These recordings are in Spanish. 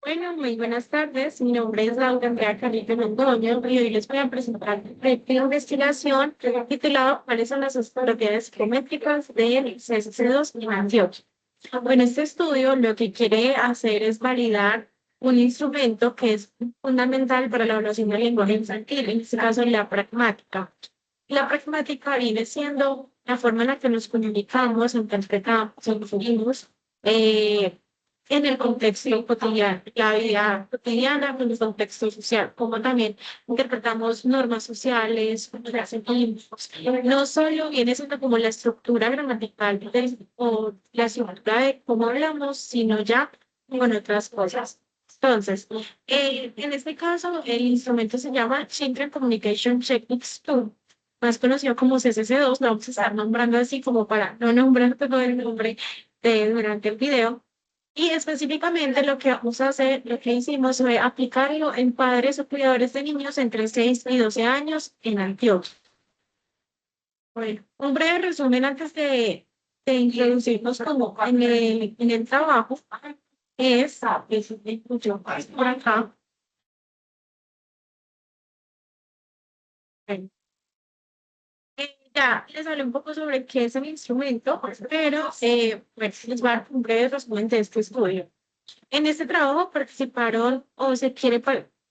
Bueno, muy buenas tardes. Mi nombre es Laura Andrea Carrillo Londoño y hoy les voy a presentar un proyecto de investigación titulado ¿Cuáles son las propiedades psicométricas del CSC2 en Antioquia? Bueno, este estudio lo que quiere hacer es validar un instrumento que es fundamental para la evaluación del lenguaje infantil, en este caso la pragmática. La pragmática viene siendo la forma en la que nos comunicamos, interpretamos, inferimos, eh, en el contexto cotidiano, la vida cotidiana, en el contexto social, como también interpretamos normas sociales, cómo las sentimos. No solo viene siendo como la estructura gramatical o la estructura de cómo hablamos, sino ya con otras cosas. Entonces, en este caso, el instrumento se llama Children Communication Techniques Tool, más conocido como CCC2, lo vamos a estar nombrando así como para no nombrar todo el nombre durante el video. Y específicamente lo que vamos a hacer, lo que hicimos fue aplicarlo en padres o cuidadores de niños entre 6 y 12 años en Antioquia. Bueno, un breve resumen antes de introducirnos como en el trabajo es yo por acá. Ya les hablé un poco sobre qué es el instrumento, pero bueno, les voy a dar un breve resumen de este estudio. En este trabajo participaron o se quiere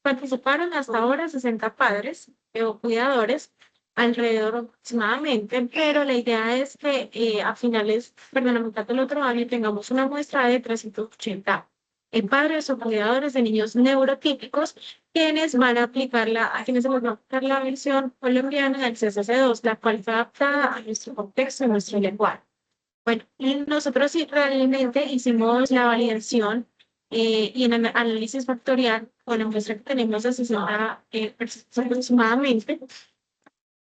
participaron hasta ahora 60 padres o cuidadores, alrededor aproximadamente, pero la idea es que a finales, perdón, a mitad del otro año tengamos una muestra de 380 padres o cuidadores de niños neurotípicos, quienes van a a quienes se les va a aplicar la versión colombiana del CSC2, la cual fue adaptada a nuestro contexto, a nuestro lenguaje. Bueno, y nosotros sí realmente hicimos la validación y en análisis factorial con la muestra que tenemos de 60 personas aproximadamente,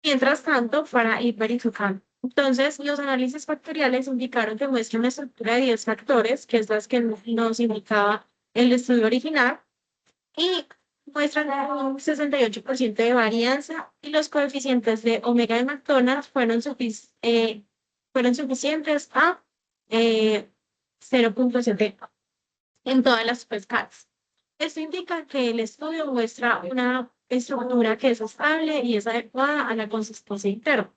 mientras tanto para ir verificando. Entonces, los análisis factoriales indicaron que muestra una estructura de 10 factores, que es las que nos indicaba el estudio original, y muestran un 68% de varianza y los coeficientes de omega de McDonald's fueron suficientes a eh, 0,70 en todas las pescadas. Esto indica que el estudio muestra una estructura que es estable y es adecuada a la consistencia interna.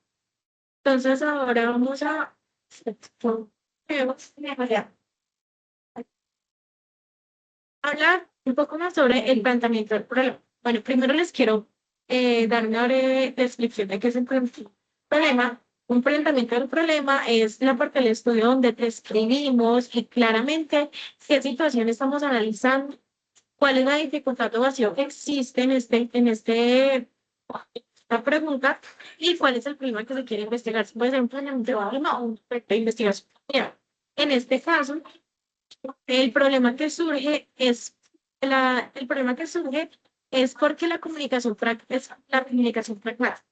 Entonces, ahora vamos a hablar un poco más sobre el planteamiento del problema. Bueno, primero les quiero dar una breve descripción de qué es el problema. Un planteamiento del problema es la parte del estudio donde describimos y claramente qué situación estamos analizando, cuál es la dificultad o vacío que existe esta pregunta y cuál es el problema que se quiere investigar. Si puede ser un planteamiento de problema o un proyecto de investigación. En este caso, el problema que surge es el problema que surge es porque la comunicación pragmática.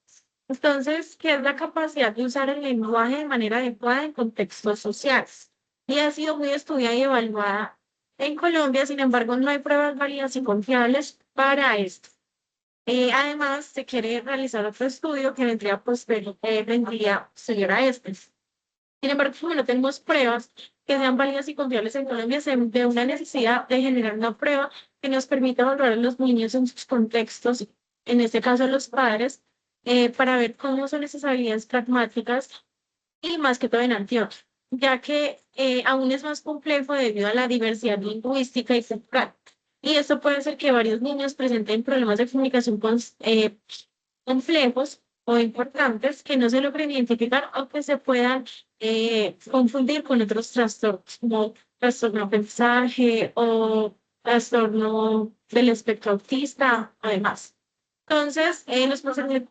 Entonces, ¿qué es la capacidad de usar el lenguaje de manera adecuada en contextos sociales? Y ha sido muy estudiada y evaluada en Colombia, sin embargo, no hay pruebas válidas y confiables para esto. Además, se quiere realizar otro estudio que vendría posterior a este. Sin embargo, como no tenemos pruebas que sean válidas y confiables en Colombia, se ve una necesidad de generar una prueba que nos permita evaluar a los niños en sus contextos, en este caso a los padres, para ver cómo son esas habilidades pragmáticas y más que todo en Antioquia, ya que aún es más complejo debido a la diversidad lingüística y cultural. Y esto puede hacer que varios niños presenten problemas de comunicación complejos o importantes que no se logren identificar o que se puedan confundir con otros trastornos, como trastorno de aprendizaje o trastorno del espectro autista, además. Entonces,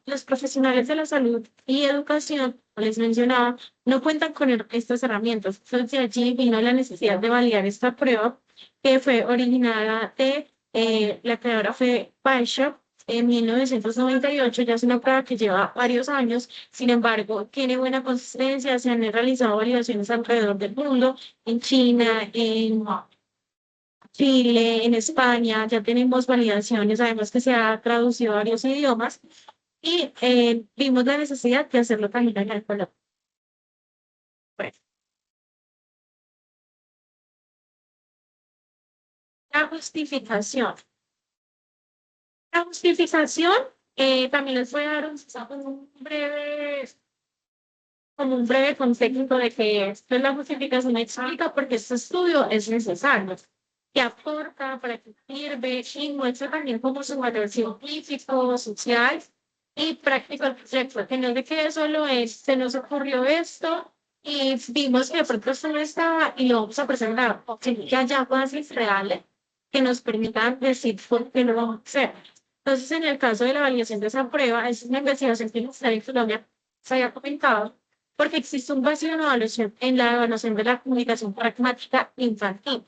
los profesionales de la salud y educación, como les mencionaba, no cuentan con estas herramientas. Entonces, de allí vino la necesidad de validar esta prueba que fue originada la creadora fue Bishop en 1998. Ya es una prueba que lleva varios años, sin embargo, tiene buena consistencia, se han realizado validaciones alrededor del mundo, en China, en Chile, en España, ya tenemos validaciones, además que se ha traducido a varios idiomas y vimos la necesidad de hacerlo también acá en Colombia. Bueno, La justificación. La justificación, también les voy a dar como un breve contexto de que esto es la justificación explica porque este estudio es necesario, que aporta, para que sirve y muestra también como su valor científico, social y práctico al proyecto, que no es de que solo es, se nos ocurrió esto y vimos que de pronto esto no estaba y lo vamos a presentar, o que haya bases reales que nos permitan decir por qué lo vamos a hacer. Entonces, en el caso de la validación de esa prueba, es una investigación que está en Colombia, se había comentado, porque existe un vacío en la evaluación de la comunicación pragmática infantil.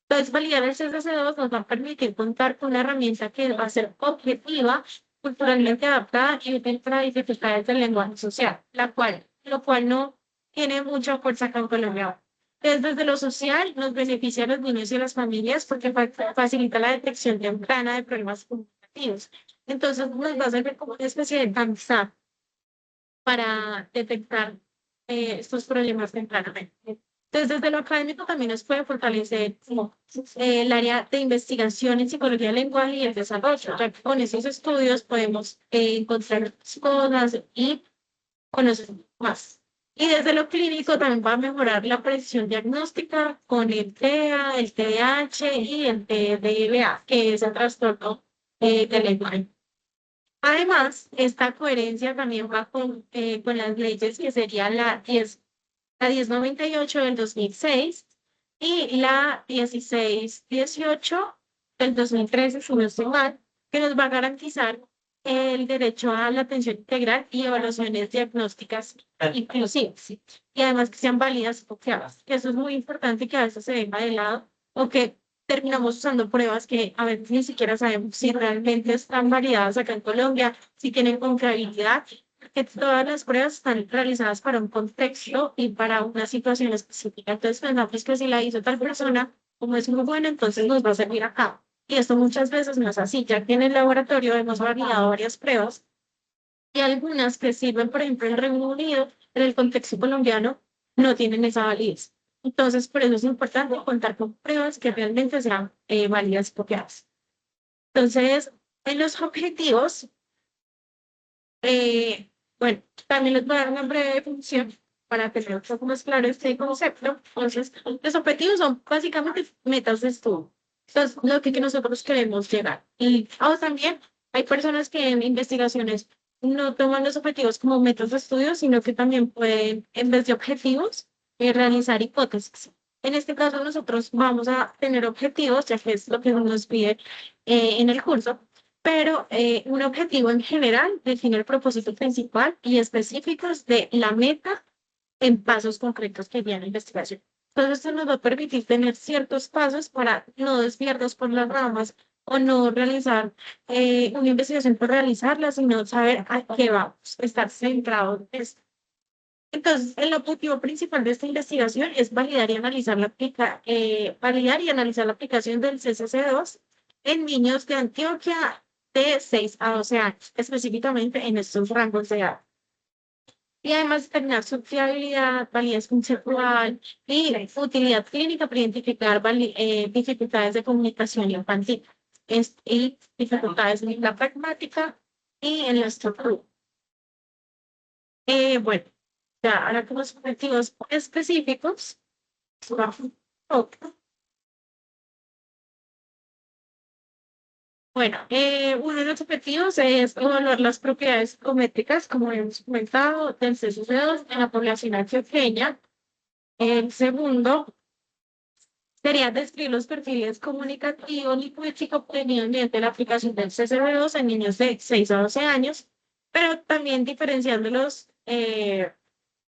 Entonces, validar el CSC2 nos va a permitir contar con una herramienta que va a ser objetiva, culturalmente adaptada y útil para dificultades del lenguaje social, lo cual no tiene mucha fuerza acá en Colombia. Entonces, desde lo social, nos beneficia a los niños y a las familias porque facilita la detección temprana de problemas comunicativos. Entonces, nos va a servir como una especie de danza para detectar estos problemas tempranamente. Entonces, desde lo académico también nos puede fortalecer como, el área de investigación en psicología del lenguaje y el desarrollo, ya que con esos estudios podemos encontrar cosas y conocer más. Y desde lo clínico también va a mejorar la precisión diagnóstica con el TEA, el TDAH y el TDLA, que es el trastorno del lenguaje. Además, esta coherencia también va con las leyes que sería la 1098 del 2006 y la 1618 del 2013, si no estoy mal, que nos va a garantizar el derecho a la atención integral y evaluaciones diagnósticas inclusivas. Y además que sean válidas y confiables. Eso es muy importante que a veces se deja de lado o que terminamos usando pruebas que a veces ni siquiera sabemos si realmente están validadas acá en Colombia, si tienen confiabilidad, que todas las pruebas están realizadas para un contexto y para una situación específica. Entonces, pensamos que si la hizo tal persona, como es muy buena, entonces nos va a servir acá. Y esto muchas veces no es así, ya que en el laboratorio hemos validado varias pruebas y algunas que sirven, por ejemplo, en Reino Unido, en el contexto colombiano, no tienen esa validez. Entonces, por eso es importante contar con pruebas que realmente sean válidas y copiadas. Entonces, en los objetivos, eh, bueno, también les voy a dar una breve definición para tener un poco más claro este concepto. Entonces, los objetivos son básicamente metas de estudio. Entonces, lo que nosotros queremos llegar. Y también hay personas que en investigaciones no toman los objetivos como metas de estudio, sino que también pueden, en vez de objetivos, realizar hipótesis. En este caso, nosotros vamos a tener objetivos, ya que es lo que nos pide en el curso, pero un objetivo en general define el propósito principal y específicos de la meta en pasos concretos que guían la investigación. Entonces, esto nos va a permitir tener ciertos pasos para no desviarnos por las ramas o no realizar una investigación por realizarla, sino saber a qué vamos, estar centrados en esto. Entonces, el objetivo principal de esta investigación es validar y analizar la aplicación del CCC2 en niños de Antioquia de 6 a 12 años, específicamente en estos rangos de edad. Y además determinar su fiabilidad, validez conceptual y utilidad clínica para identificar dificultades de comunicación infantil y dificultades en la pragmática y en la estructura. Bueno, ya ahora con los objetivos específicos. Ok. Bueno, uno de los objetivos es evaluar las propiedades psicométricas, como hemos comentado, del CCC2 en la población antioqueña. El segundo sería describir los perfiles comunicativos y políticos obtenidos mediante la aplicación del CCB2 en niños de 6 a 12 años, pero también diferenciándolos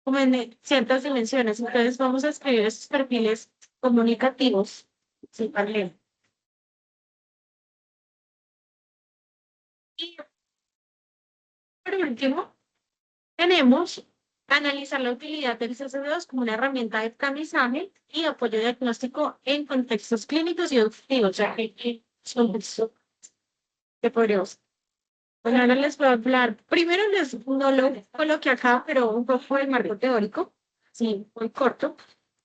como en ciertas dimensiones. Entonces, vamos a escribir estos perfiles comunicativos. Sí, vale. Y por último, tenemos analizar la utilidad del CCD2 como una herramienta de tamizaje y apoyo diagnóstico en contextos clínicos y objetivos, ya que son eso que podríamos. Bueno, ahora les voy a hablar. Primero no lo coloqué acá, pero un poco del marco teórico, sí, muy corto.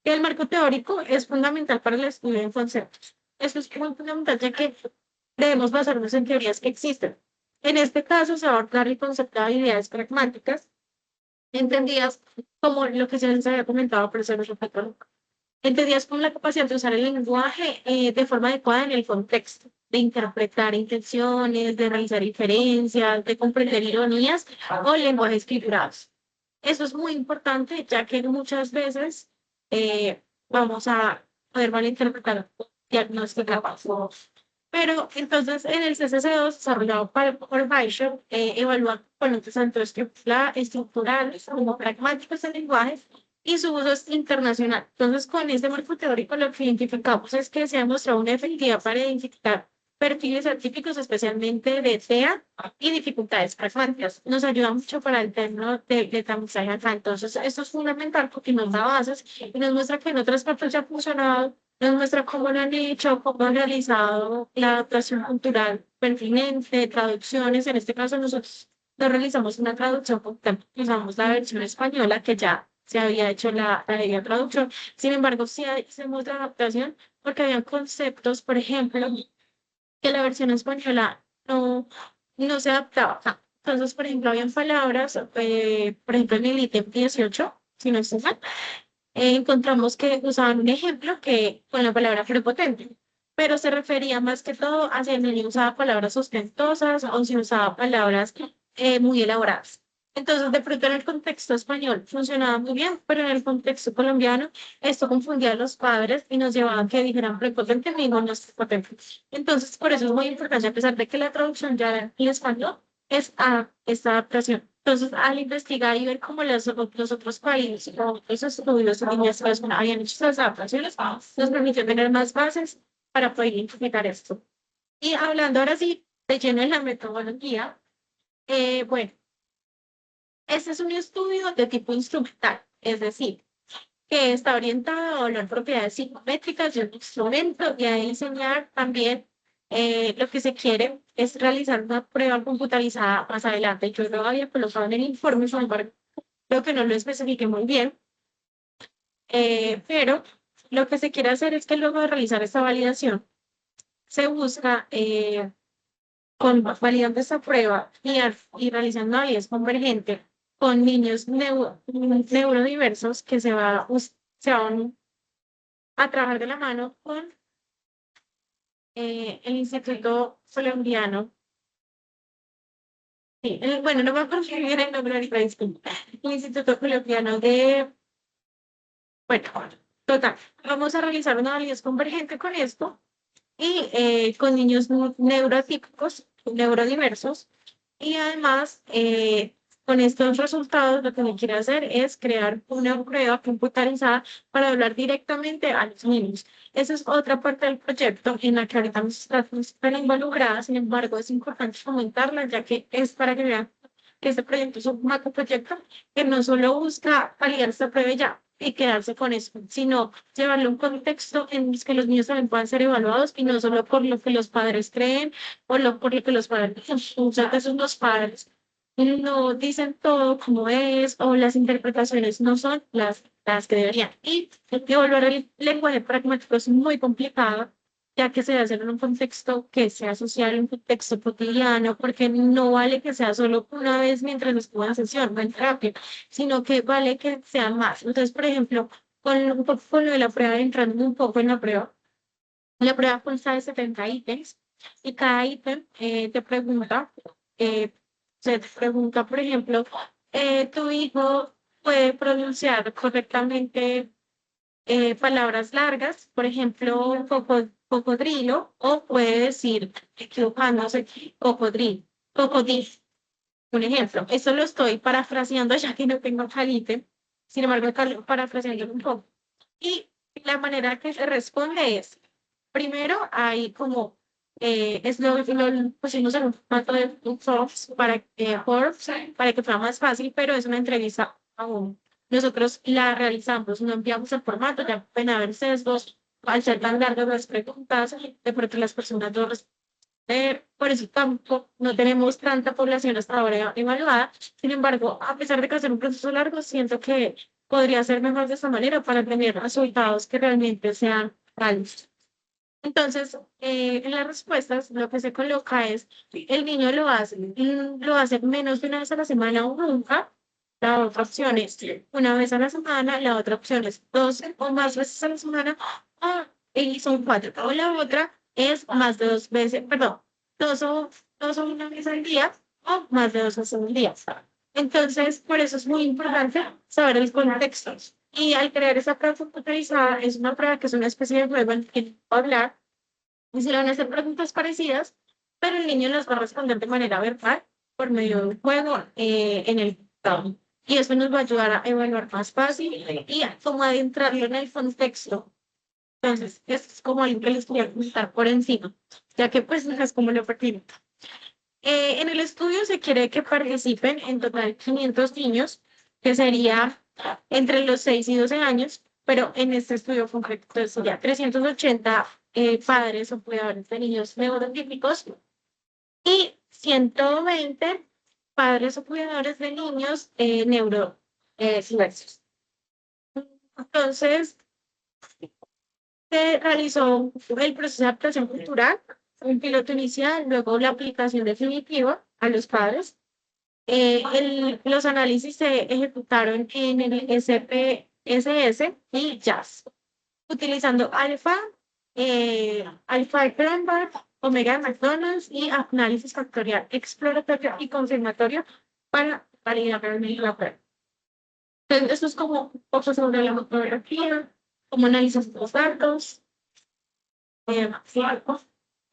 El marco teórico es fundamental para el estudio de conceptos. Esto es muy fundamental, ya que debemos basarnos en teorías que existen. En este caso, se va a abordar el concepto de habilidades pragmáticas, entendidas como lo que se les había comentado, pero se nos repito, entendidas como la capacidad de usar el lenguaje de forma adecuada en el contexto, de interpretar intenciones, de realizar inferencias, de comprender ironías o lenguajes figurados. Eso es muy importante, ya que muchas veces vamos a poder malinterpretar diagnósticos. Pero entonces en el CCC2 desarrollado por Weischer, evalúa componentes tanto estructurales como pragmáticos del lenguaje y su uso es internacional. Entonces, con este marco teórico lo que identificamos es que se ha demostrado una efectividad para identificar perfiles atípicos, especialmente de TEA y dificultades pragmáticas. Nos ayuda mucho para el término de tamizaje acá. Entonces, esto es fundamental porque nos da bases y nos muestra que en otras partes ya ha funcionado, nos muestra cómo lo han hecho, cómo han realizado la adaptación cultural pertinente, traducciones. En este caso, nosotros no realizamos una traducción, usamos la versión española que ya se había hecho la debida traducción. Sin embargo, sí hicimos la adaptación porque había conceptos, por ejemplo, que la versión española no se adaptaba. Entonces, por ejemplo, habían palabras, por ejemplo, en el ítem 18, si no estoy mal, encontramos que usaban un ejemplo que con la palabra prepotente, pero se refería más que todo a si el niño usaba palabras ostentosas o si usaba palabras muy elaboradas. Entonces, de pronto en el contexto español funcionaba muy bien, pero en el contexto colombiano esto confundía a los padres y nos llevaba a que dijeran prepotente, mi hijo no es prepotente. Entonces, por eso es muy importante, a pesar de que la traducción ya en español es a esta adaptación. Entonces, al investigar y ver cómo los otros países o otros estudios de investigación habían hecho esas adaptaciones, nos permitió tener más bases para poder identificar esto. Y hablando ahora sí de lleno de la metodología, bueno, este es un estudio de tipo instrumental, es decir, que está orientado a evaluar propiedades psicométricas de un instrumento y a enseñar también lo que se quiere es realizar una prueba computarizada más adelante. Yo lo había colocado en el informe, sin embargo, creo que no lo especifique muy bien, pero lo que se quiere hacer es que luego de realizar esta validación, se busca validando esta prueba y realizando análisis convergente con niños neurodiversos que se van a trabajar de la mano con el Instituto Colombiano. Sí, bueno, no me acuerdo bien el nombre ahorita, disculpa. El Instituto Colombiano bueno, total. Vamos a realizar una análisis convergente con esto y con niños neurotípicos, neurodiversos. Y además, con estos resultados, lo que me quiere hacer es crear una prueba computarizada para hablar directamente a los niños. Esa es otra parte del proyecto en la que ahorita no está súper involucrada, sin embargo, es importante comentarla, ya que es para que vean que este proyecto es un macroproyecto que no solo busca validar esta prueba y ya y quedarse con eso, sino llevarle un contexto en el que los niños también puedan ser evaluados y no solo por lo que los padres creen por lo que los padres, muchas veces los padres no dicen todo como es o las interpretaciones no son las que deberían. Y evaluar el lenguaje pragmático es muy complicado, ya que se debe hacer en un contexto que sea social, en un contexto cotidiano, porque no vale que sea solo una vez mientras estuvo en sesión o en terapia, sino que vale que sean más. Entonces, por ejemplo, un poco con lo de la prueba, entrando un poco en la prueba consta de 70 ítems y cada ítem se te pregunta, por ejemplo, ¿tu hijo puede pronunciar correctamente palabras largas? Por ejemplo, cocodrilo, o puede decir, equivocándose, cocodril. Un ejemplo, eso lo estoy parafraseando ya que no tengo el ítem, sin embargo, parafraseando un poco. Y la manera que se responde es, primero hay como, lo pusimos en un formato de Forbes para que fuera más fácil, pero es una entrevista aún. Nosotros la realizamos, no enviamos el formato, ya pueden haber sesgos, al ser tan largas las preguntas, de pronto las personas no por eso tampoco no tenemos tanta población hasta ahora evaluada. Sin embargo, a pesar de que hacer un proceso largo, siento que podría ser mejor de esta manera para tener resultados que realmente sean reales. Entonces, en las respuestas lo que se coloca es, el niño lo hace menos de una vez a la semana o nunca. La otra opción es una vez a la semana, la otra opción es dos o más veces a la semana, y son cuatro. O la otra es más de dos veces, perdón, dos o, dos o una vez al día o más de dos veces al día. Entonces, por eso es muy importante saber el contexto. Y al crear esa prueba computarizada, es una prueba que es una especie de juego en el que hablar y se le van a hacer preguntas parecidas, pero el niño las va a responder de manera verbal por medio de un juego en el computador. Y eso nos va a ayudar a evaluar más fácil y a como adentrarlo en el contexto. Entonces, esto es como algo que les quería comentar por encima, ya que pues no es como lo pertinente. En el estudio se quiere que participen en total 500 niños, que sería entre los 6 y 12 años, pero en este estudio concreto sería 380 padres o cuidadores de niños neurotípicos y 120 padres o cuidadores de niños neurodiversos. Entonces, se realizó el proceso de adaptación cultural, un piloto inicial, luego la aplicación definitiva a los padres. Los análisis se ejecutaron en el SPSS y JAS, utilizando alfa de Cranberg, omega de McDonald's y análisis factorial exploratorio y confirmatorio para validar realmente la prueba. Entonces, esto es como un poco sobre la metodología, cómo analizas los datos. Sí.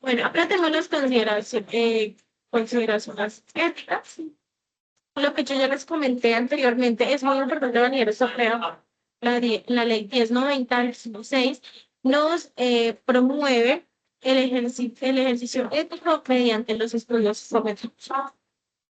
Bueno, acá tengo las consideraciones éticas. Lo que yo ya les comenté anteriormente, es muy importante venir esta prueba. La ley 1090 del 2006 nos promueve el ejercicio ético mediante los estudios psicométricos.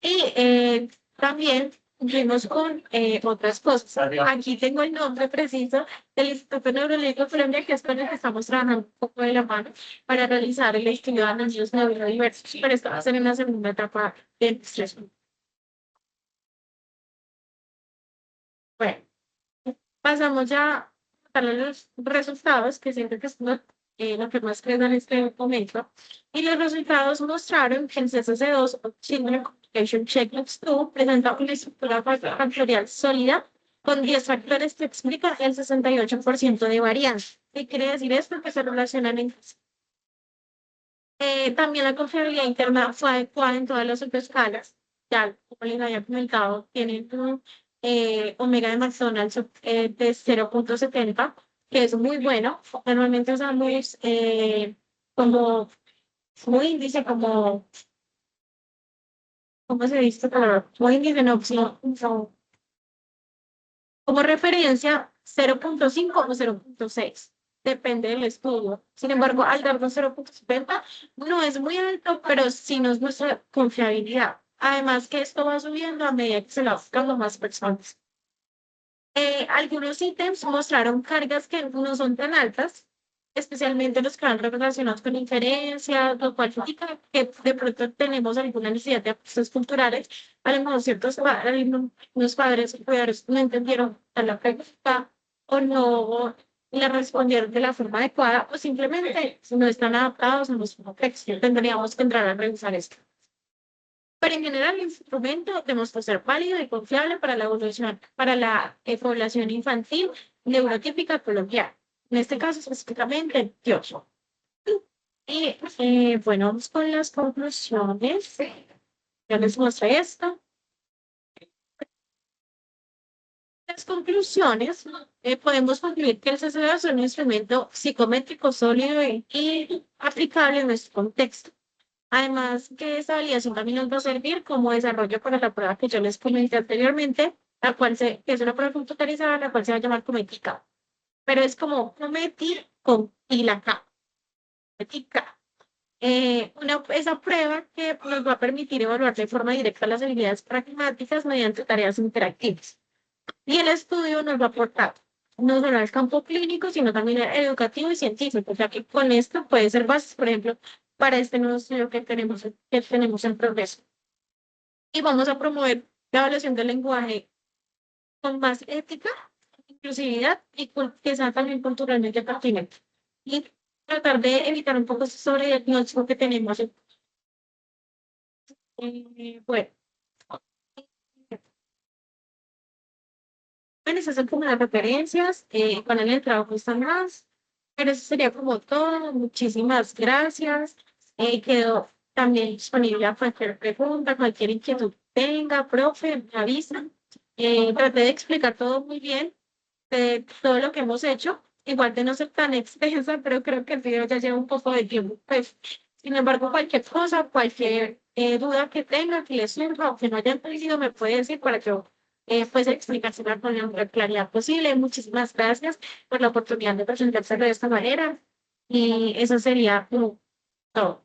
Y también cumplimos con otras cosas. Aquí tengo el nombre preciso del Instituto Neurológico de Colombia, que es con el que estamos trabajando un poco de la mano para realizar el estudio de niños neurodiversos. Pero esto va a ser en la segunda etapa de nuestro. Bueno, pasamos ya a los resultados, que siento que es lo que más creo en este momento. Y los resultados mostraron que el CSC2 o Children Communication Checklist 2 presenta una estructura factorial sólida con 10 factores que explican el 68% de varianza. ¿Qué quiere decir esto? Que se relacionan entre sí. También la confiabilidad interna fue adecuada en todas las subescalas. Ya, como les había comentado, tienen un omega de McDonald's de 0,70, que es muy bueno. Normalmente usamos como índice, ¿cómo se dice? Como índice, no, como referencia 0,5 o 0,6. Depende del estudio. Sin embargo, al darnos 0,70 no es muy alto, pero sí nos muestra confiabilidad. Además que esto va subiendo a medida que se lo va buscando más personas. Algunos ítems mostraron cargas que no son tan altas, especialmente los que van relacionados con inferencias, lo cual indica que de pronto tenemos alguna necesidad de aspectos culturales. A lo mejor algunos padres o cuidadores no entendieron la pregunta o no le respondieron de la forma adecuada o simplemente no están adaptados a nuestro contexto. Tendríamos que entrar a revisar esto. Pero en general, el instrumento demostró ser válido y confiable para la evolución, para la población infantil neurotípica colombiana. En este caso, específicamente, Dios. Y bueno, vamos con las conclusiones. Ya les mostré esto. Las conclusiones, podemos concluir que el CCD es un instrumento psicométrico sólido y aplicable en nuestro contexto. Además, que esa validación también nos va a servir como desarrollo para la prueba que yo les comenté anteriormente, que es una prueba computarizada, la cual se va a llamar Cometica. Pero es como Cometi con y la K. Cometica. Esa prueba que nos va a permitir evaluar de forma directa las habilidades pragmáticas mediante tareas interactivas. Y el estudio nos va a aportar no solo al campo clínico, sino también al educativo y científico, ya que con esto puede ser bases, por ejemplo, para este nuevo estudio que tenemos en progreso. Y vamos a promover la evaluación del lenguaje con más ética, inclusividad y que sea también culturalmente pertinente. Y tratar de evitar un poco ese sobrediagnóstico que tenemos. Bueno, esas son como las referencias, con el trabajo están más, pero eso sería como todo. Muchísimas gracias. Quedo también disponible a cualquier pregunta, cualquier inquietud que tenga, profe, me avisan. Traté de explicar todo muy bien, todo lo que hemos hecho, igual de no ser tan extensa, pero creo que el video ya lleva un poco de tiempo. Pues, sin embargo, cualquier cosa, cualquier duda que tenga, que le surja o que no haya entendido, me puede decir para que yo pues explicársela con la mayor claridad posible. Muchísimas gracias por la oportunidad de presentarse de esta manera y eso sería como todo.